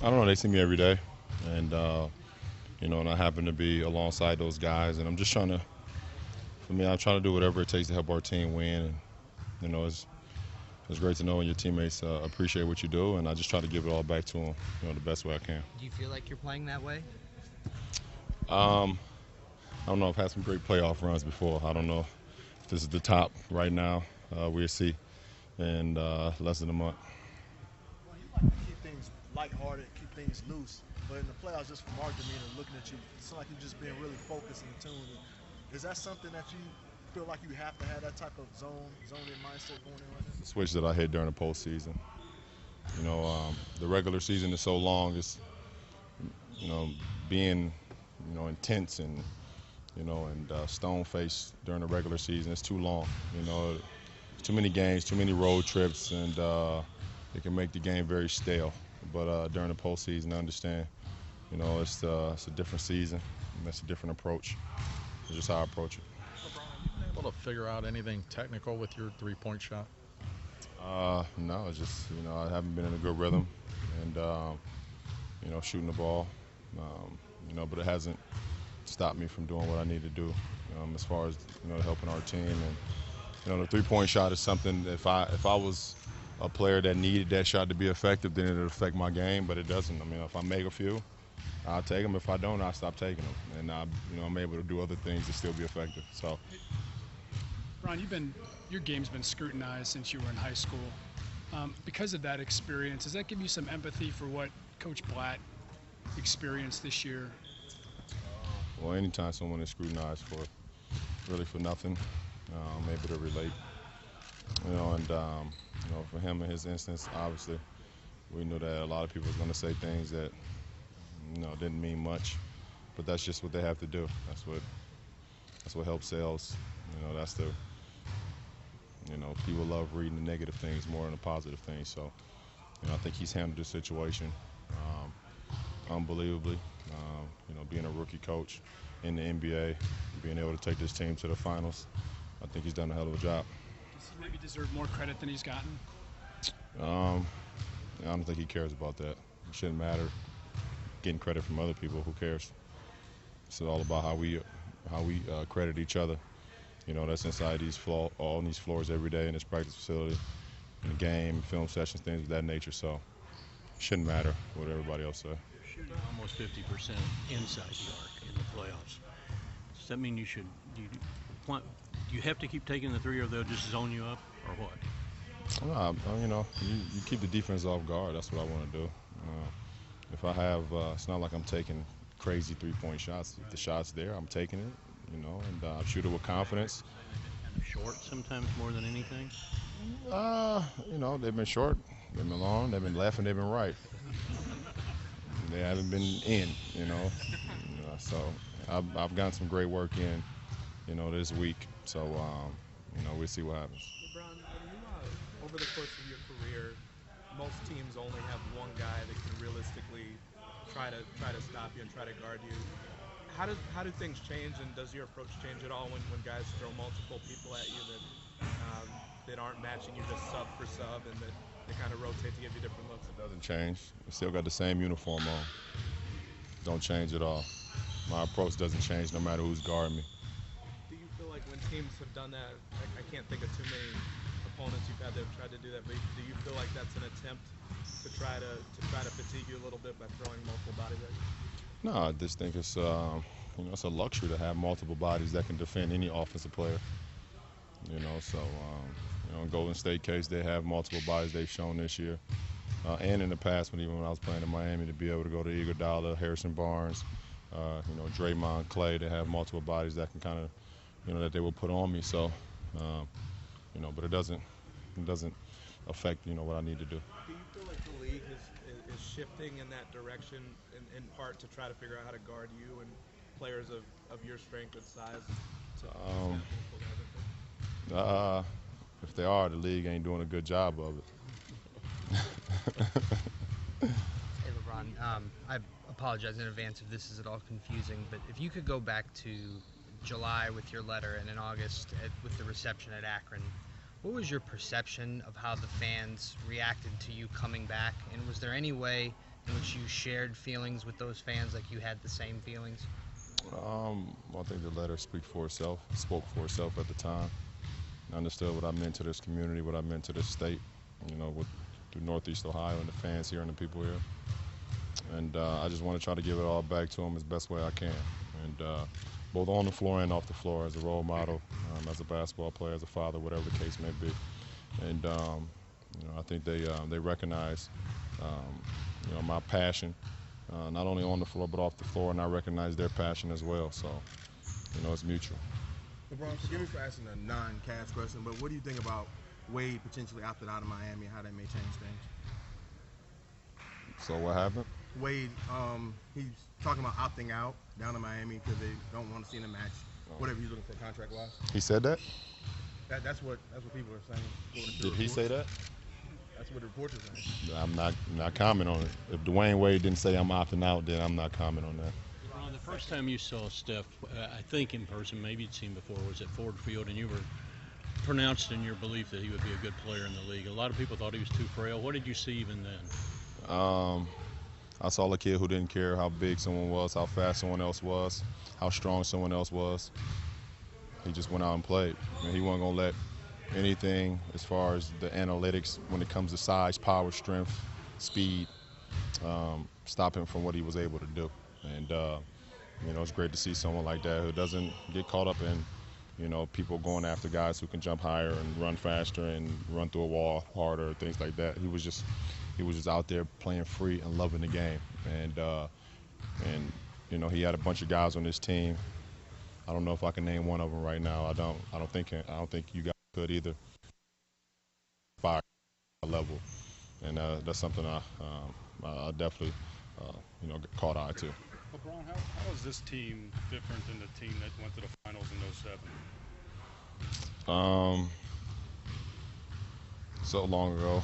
I don't know. They see me every day, and and I happen to be alongside those guys, and I'm just trying to. For me, I'm trying to do whatever it takes to help our team win. And, it's great to know when your teammates appreciate what you do, and I just try to give it all back to them, the best way I can. Do you feel like you're playing that way? Um, I don't know. I've had some great playoff runs before. I don't know if this is the top right now. We'll see in less than a month. Well, you like to keep things lighthearted, keep things loose, but in the playoffs, just from our demeanor, looking at you, it's like you're just being really focused and tuned. Is that something that you feel like you have to have that type of zone-in mindset going in right The switch that I hit during the postseason. The regular season is so long. It's you know being intense and stone faced during the regular season. It's too long. Too many games, too many road trips, and it can make the game very stale. But during the postseason, I understand. It's a different season, and that's a different approach. It's just how I approach it. LeBron, have you been able to figure out anything technical with your three-point shot? No, it's just I haven't been in a good rhythm, and shooting the ball, but it hasn't stopped me from doing what I need to do as far as helping our team. And the three-point shot is something. If I was a player that needed that shot to be effective, then it would affect my game, but it doesn't. I mean, if I make a few, I'll take them. If I don't, I'll stop taking them, and I'm able to do other things to still be effective. So. Ron, your game's been scrutinized since you were in high school. Because of that experience, does that give you some empathy for what Coach Blatt experienced this year? Well, anytime someone is scrutinized for nothing, I'm able to relate. And for him in his instance, obviously, we knew that a lot of people were going to say things that didn't mean much, but that's just what they have to do. That's what helps sales. That's the people love reading the negative things more than the positive things. So, I think he's handled the situation unbelievably. Being a rookie coach in the NBA, being able to take this team to the finals, I think he's done a hell of a job. Does he maybe deserve more credit than he's gotten? I don't think he cares about that. It shouldn't matter getting credit from other people. Who cares? It's all about how we credit each other. That's inside all these floors every day in this practice facility, in the game, film sessions, things of that nature. So it shouldn't matter what everybody else says. You're shooting almost 50% inside the arc in the playoffs. Does that mean do you have to keep taking the three, or they'll just zone you up, or what? You keep the defense off guard. That's what I want to do. If I have, it's not like I'm taking crazy three-point shots. If the shot's there, I'm taking it. And I shoot it with confidence. Kind of short sometimes more than anything. They've been short, they've been long, they've been left, and they've been right. They haven't been in. So I've gotten some great work in, this week. So we'll see what happens. LeBron, over the course of your career, most teams only have one guy that can realistically try to stop you and try to guard you. How do things change, and does your approach change at all when guys throw multiple people at you that aren't matching you just sub for sub, and that they kind of rotate to give you different looks? It doesn't change. We still got the same uniform on. Don't change at all. My approach doesn't change no matter who's guarding me. Do you feel like when teams have done that, I can't think of too many opponents you've had that have tried to do that, but do you feel like that's an attempt to try to fatigue you a little bit by throwing multiple bodies at you? No, I just think it's it's a luxury to have multiple bodies that can defend any offensive player. In Golden State case, they have multiple bodies they've shown this year, and in the past, when I was playing in Miami, to be able to go to Iguodala, Harrison Barnes, Draymond, Clay, they have multiple bodies that can kind of, that they will put on me. So, but it doesn't affect what I need to do. Do you feel like the league is shifting in that direction in part to try to figure out how to guard you and players of your strength and size? If they are, the league ain't doing a good job of it. Hey, LeBron, I apologize in advance if this is at all confusing, but if you could go back to July with your letter and in August with the reception at Akron, what was your perception of how the fans reacted to you coming back? And was there any way in which you shared feelings with those fans, like you had the same feelings? I think the letter spoke for itself at the time. I understood what I meant to this community, what I meant to this state, through Northeast Ohio and the fans here and the people here. And I just want to try to give it all back to them as best way I can. And both on the floor and off the floor, as a role model, as a basketball player, as a father, whatever the case may be. And I think they recognize my passion, not only on the floor but off the floor, and I recognize their passion as well. So it's mutual. LeBron, forgive me for asking a non-Cavs question, but what do you think about Wade potentially opting out of Miami and how that may change things? So what happened? Wade, he's talking about opting out down in Miami because they don't want to see him in a match, whatever he's looking for contract-wise. He said that? That's what people are saying. Did he say that? That's what the reports are saying. I'm not commenting on it. If Dwayne Wade didn't say I'm opting out, then I'm not commenting on that. Ron, the first time you saw Steph, I think in person, maybe you'd seen before, was at Ford Field, and you were pronounced in your belief that he would be a good player in the league. A lot of people thought he was too frail. What did you see even then? I saw a kid who didn't care how big someone was, how fast someone else was, how strong someone else was. He just went out and played. He wasn't going to let anything as far as the analytics when it comes to size, power, strength, speed, stop him from what he was able to do. And, it's great to see someone like that who doesn't get caught up in, people going after guys who can jump higher and run faster and run through a wall harder, things like that. He was just out there playing free and loving the game. And he had a bunch of guys on his team. I don't know if I can name one of them right now. I don't think you guys could either. Fire level, and that's something I definitely get caught eye to. LeBron, how is this team different than the team that went to the finals in '07? So long ago.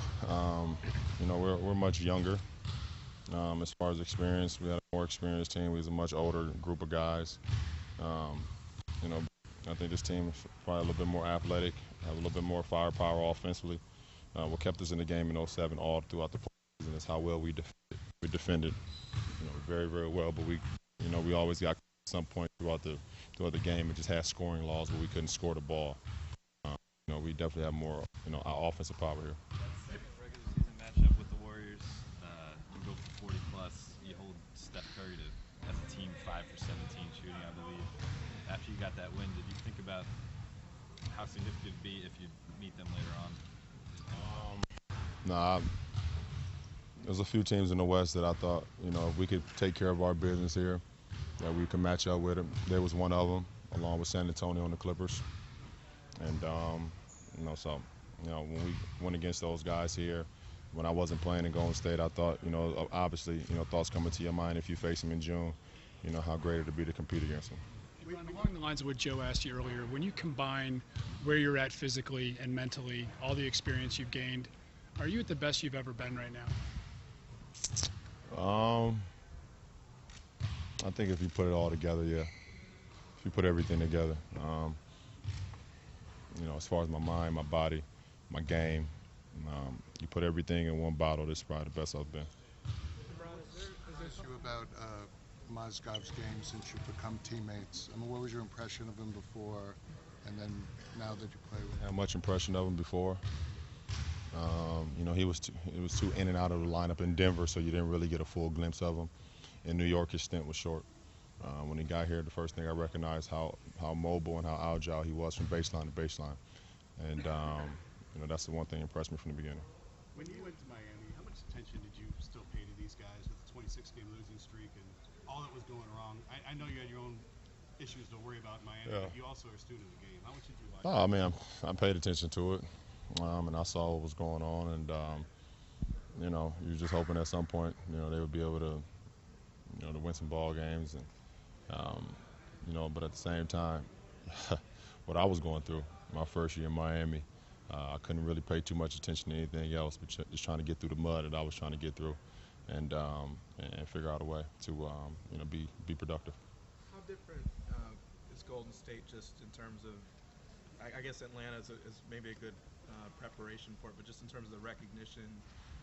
We're much younger. As far as experience, we had a more experienced team. We was a much older group of guys. I think this team is probably a little bit more athletic, have a little bit more firepower offensively. What kept us in the game in '07 all throughout the season is how well we defended. Very, very well. But we always got at some point throughout the game. It just had scoring laws where we couldn't score the ball. We definitely have more, our offensive power here. Second regular season matchup with the Warriors, you go for 40 plus. You hold Steph Curry as a team 5 for 17 shooting, I believe. After you got that win, did you think about how significant it'd be if you meet them later on? There's a few teams in the West that I thought, if we could take care of our business here, that we could match up with them. There was one of them, along with San Antonio and the Clippers. And, when we went against those guys here, when I wasn't playing in Golden State, I thought, obviously, thoughts come into your mind if you face them in June, how great it would be to compete against them. Along the lines of what Joe asked you earlier, when you combine where you're at physically and mentally, all the experience you've gained, are you at the best you've ever been right now? I think if you put it all together, yeah. If you put everything together, as far as my mind, my body, my game, you put everything in one bottle, this is probably the best I've been. Is there issue about Mozgov's game since you've become teammates? I mean, what was your impression of him before, and then now that you play with him? I had much impression of him before. He was too in and out of the lineup in Denver, so you didn't really get a full glimpse of him. In New York, his stint was short. When he got here, the first thing I recognized how mobile and how agile he was from baseline to baseline. And, that's the one thing that impressed me from the beginning. When you went to Miami, how much attention did you still pay to these guys with the 26-game losing streak and all that was going wrong? I know you had your own issues to worry about in Miami, but you also are a student of the game. How much did you watch? I mean, I paid attention to it, and I saw what was going on, and, you were just hoping at some point, they would be able to, to win some ball games. And, but at the same time, what I was going through my first year in Miami, I couldn't really pay too much attention to anything else, but just trying to get through the mud that I was trying to get through, and figure out a way to be productive. How different is Golden State just in terms of, I guess Atlanta is maybe a good preparation for it, but just in terms of the recognition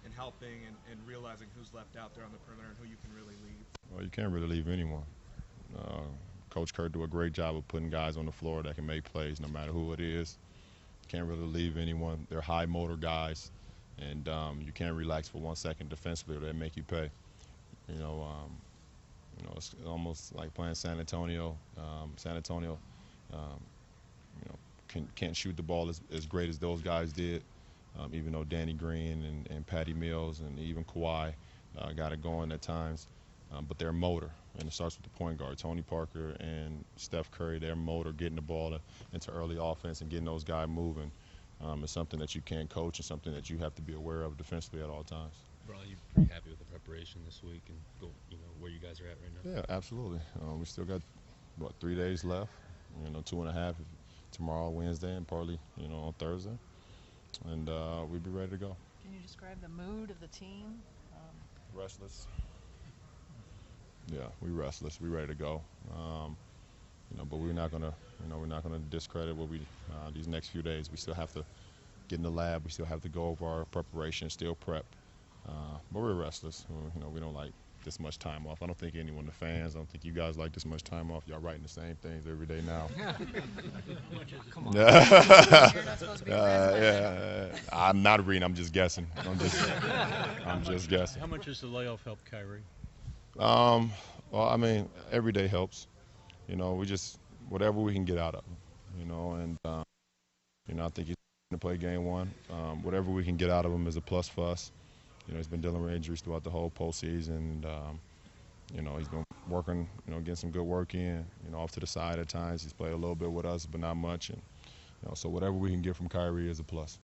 and helping and realizing who's left out there on the perimeter and who you can really leave? Well, you can't really leave anyone. Coach Kerr do a great job of putting guys on the floor that can make plays no matter who it is. Can't really leave anyone. They're high motor guys, and you can't relax for 1 second defensively or they make you pay. It's almost like playing San Antonio. San Antonio, can't shoot the ball as great as those guys did. Even though Danny Green and Patty Mills and even Kawhi got it going at times. But their motor, and it starts with the point guard, Tony Parker and Steph Curry, their motor, getting the ball into early offense and getting those guys moving is something that you can't coach and something that you have to be aware of defensively at all times. Brian, you pretty happy with the preparation this week and where you guys are at right now? Yeah, absolutely. We still got, 3 days left, 2.5 tomorrow, Wednesday, and partly, on Thursday. And we'll be ready to go. Can you describe the mood of the team? Restless. Yeah, we're restless. We're ready to go. But we're not gonna discredit what we these next few days. We still have to get in the lab. We still have to go over our preparation, still prep. But we're restless. We don't like this much time off. I don't think anyone, the fans, I don't think you guys like this much time off. Y'all writing the same things every day now. Come on. Yeah. You're not supposed to be Yeah. I'm not reading. I'm just guessing. I'm just guessing. How much does the layoff help Kyrie? Well, every day helps. We just whatever we can get out of him. And I think he's going to play game one. Whatever we can get out of him is a plus for us. He's been dealing with injuries throughout the whole postseason, and he's been working, getting some good work in. Off to the side at times. He's played a little bit with us, but not much. And so whatever we can get from Kyrie is a plus.